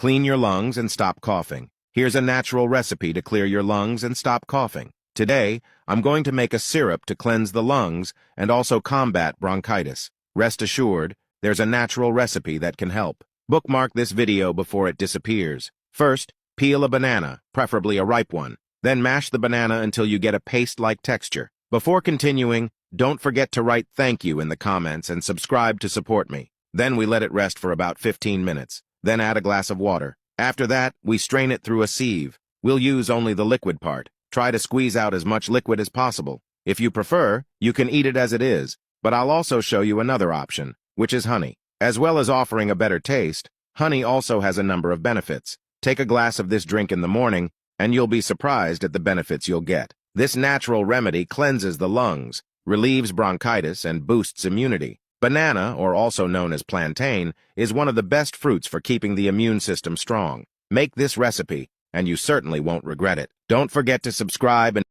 Clean your lungs and stop coughing. Here's a natural recipe to clear your lungs and stop coughing. Today, I'm going to make a syrup to cleanse the lungs and also combat bronchitis. Rest assured, there's a natural recipe that can help. Bookmark this video before it disappears. First, peel a banana, preferably a ripe one. Then mash the banana until you get a paste-like texture. Before continuing, don't forget to write thank you in the comments and subscribe to support me. Then we let it rest for about 15 minutes. Then add a glass of water. After that, we strain it through a sieve. We'll use only the liquid part. Try to squeeze out as much liquid as possible. If you prefer, you can eat it as it is, but I'll also show you another option, which is honey. As well as offering a better taste, honey also has a number of benefits. Take a glass of this drink in the morning, and you'll be surprised at the benefits you'll get. This natural remedy cleanses the lungs, relieves bronchitis, and boosts immunity. Banana, or also known as plantain, is one of the best fruits for keeping the immune system strong. Make this recipe, and you certainly won't regret it. Don't forget to subscribe and